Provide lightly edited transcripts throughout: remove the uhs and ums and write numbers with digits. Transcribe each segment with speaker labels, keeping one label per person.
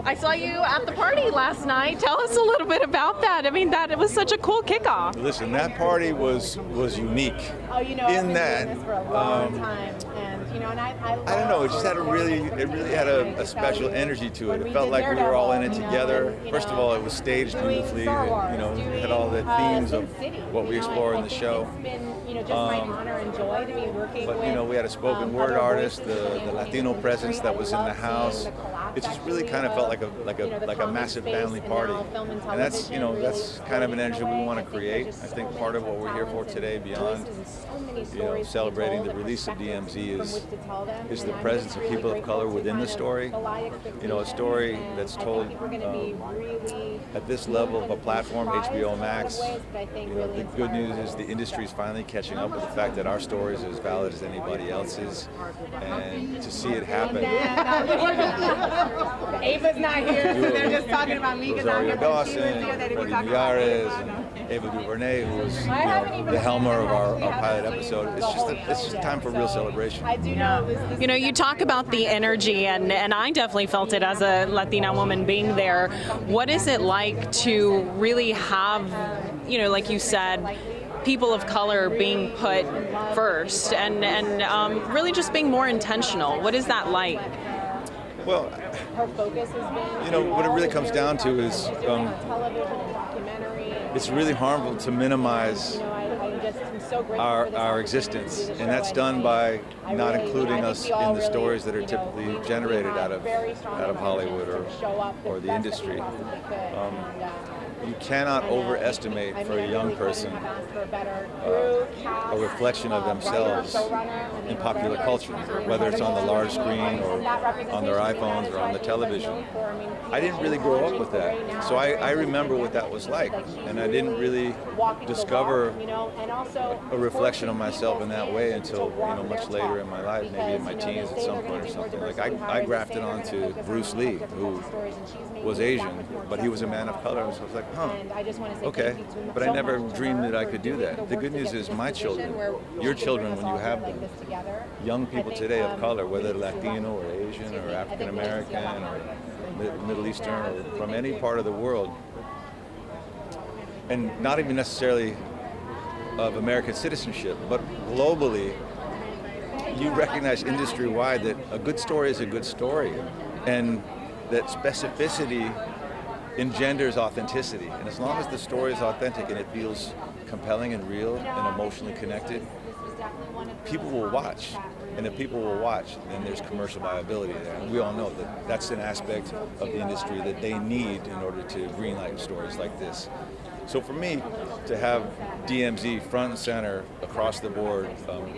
Speaker 1: I saw you at the party last night. Tell us a little bit about that. I mean, it was such a cool kickoff.
Speaker 2: Listen, that party was unique.
Speaker 3: Oh, you know,
Speaker 2: in
Speaker 3: I've been
Speaker 2: that,
Speaker 3: doing this for a long time, and you know, and I
Speaker 2: don't know. It just had really had a special energy to it. It felt like we were all in it together. First of all, it was staged beautifully. You know, it had all the themes of what we explore in the show.
Speaker 3: It's been, you know, just my honor and joy to be working with.
Speaker 2: But you know, we had a spoken word artist, the Latino presence that was in the house. It just really kind of felt like a massive family party, and that's kind of an energy we want to create. I think part of what we're here for today, beyond celebrating the release of DMZ, is the presence of people of color within the story. You know, a story that's told at this level of a platform, HBO Max. You know, the good news is the industry is finally catching up with the fact that our story is as valid as anybody else's, and to see it happen.
Speaker 3: Ava's not here, so they're just talking about me because I'm here. But she was there. They were talking about
Speaker 2: and Ava DuVernay, who was the helmer of our pilot episode. It's just time for real celebration.
Speaker 3: I do know.
Speaker 1: You know, you talk about the energy, and I definitely felt it as a Latina woman being there. What is it like to really have, you know, like you said, people of color being put first and really just being more intentional? What is that like?
Speaker 2: Well,
Speaker 3: her focus has been,
Speaker 2: you know, what it really comes down to is
Speaker 3: television and documentary.
Speaker 2: It's really harmful to minimize our existence, and that's done by not including us in the stories that are typically generated out of Hollywood or the industry. You cannot overestimate for a young person a reflection of themselves in popular culture, whether it's on the large screen or on their iPhones or on the television. I didn't really grow up with that, so I remember what that was like, and I didn't really discover a reflection of myself in that way until much later in my life, maybe in my teens at some point or something. Like I grafted onto Bruce Lee, who was Asian, but he was a man of color, so I was like, okay, but I never dreamed that I could do that. The good news is my children, your children when you have them, young people today of color, whether Latino or Asian or African American or Middle Eastern or from any part of the world, and not even necessarily of American citizenship, but globally, you recognize industry-wide that a good story is a good story, and that specificity engenders authenticity. And as long as the story is authentic and it feels compelling and real and emotionally connected, people will watch. And if people will watch, then there's commercial viability there. And we all know that that's an aspect of the industry that they need in order to greenlight stories like this. So for me, to have DMZ front and center across the board,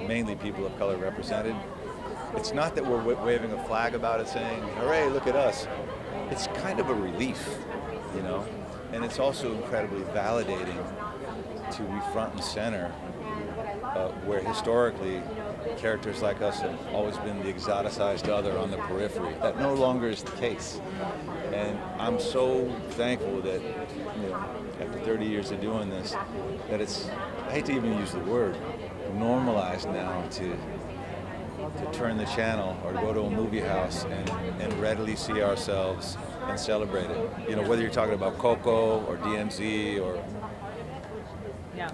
Speaker 2: mainly people of color represented, it's not that we're waving a flag about it saying, hooray, look at us. It's kind of a relief, you know? And it's also incredibly validating to be front and center, where historically characters like us have always been the exoticized other on the periphery. That no longer is the case. And I'm so thankful that, after 30 years of doing this, that it's, I hate to even use the word, normalized now to turn the channel or to go to a movie house and readily see ourselves and celebrate it. You know, whether you're talking about Coco or DMZ or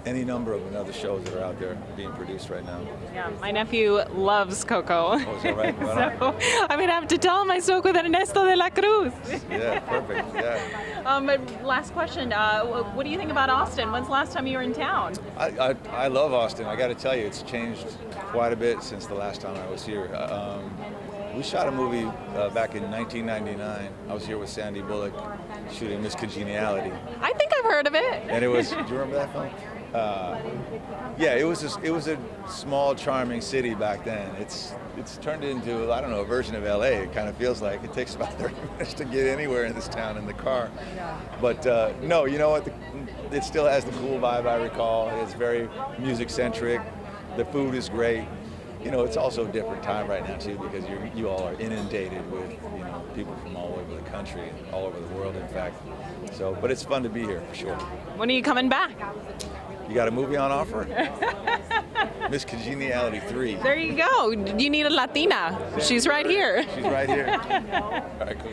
Speaker 2: any number of other shows that are out there being produced right now.
Speaker 1: Yeah, my nephew loves Coco.
Speaker 2: Oh, is that right?
Speaker 1: So, I mean, I have to tell him I spoke with Ernesto de la Cruz.
Speaker 2: Yeah, perfect, yeah.
Speaker 1: But last question, what do you think about Austin? When's the last time you were in town?
Speaker 2: I love Austin. I got to tell you, it's changed quite a bit since the last time I was here. We shot a movie back in 1999. I was here with Sandy Bullock shooting Miss Congeniality.
Speaker 1: I think I've heard of it.
Speaker 2: And it was, do you remember that film? Yeah, it was a small, charming city back then. It's turned into, I don't know, a version of LA. It kind of feels like it takes about 30 minutes to get anywhere in this town in the car. But no, you know what? It still has the cool vibe I recall. It's very music-centric. The food is great. You know, it's also a different time right now too, because you all are inundated with people from all over the country and all over the world, in fact. So, but it's fun to be here for sure.
Speaker 1: When are you coming back?
Speaker 2: You got a movie on offer? Miss Congeniality 3.
Speaker 1: There you go. You need a Latina. She's right here.
Speaker 2: She's right here. All right, cool.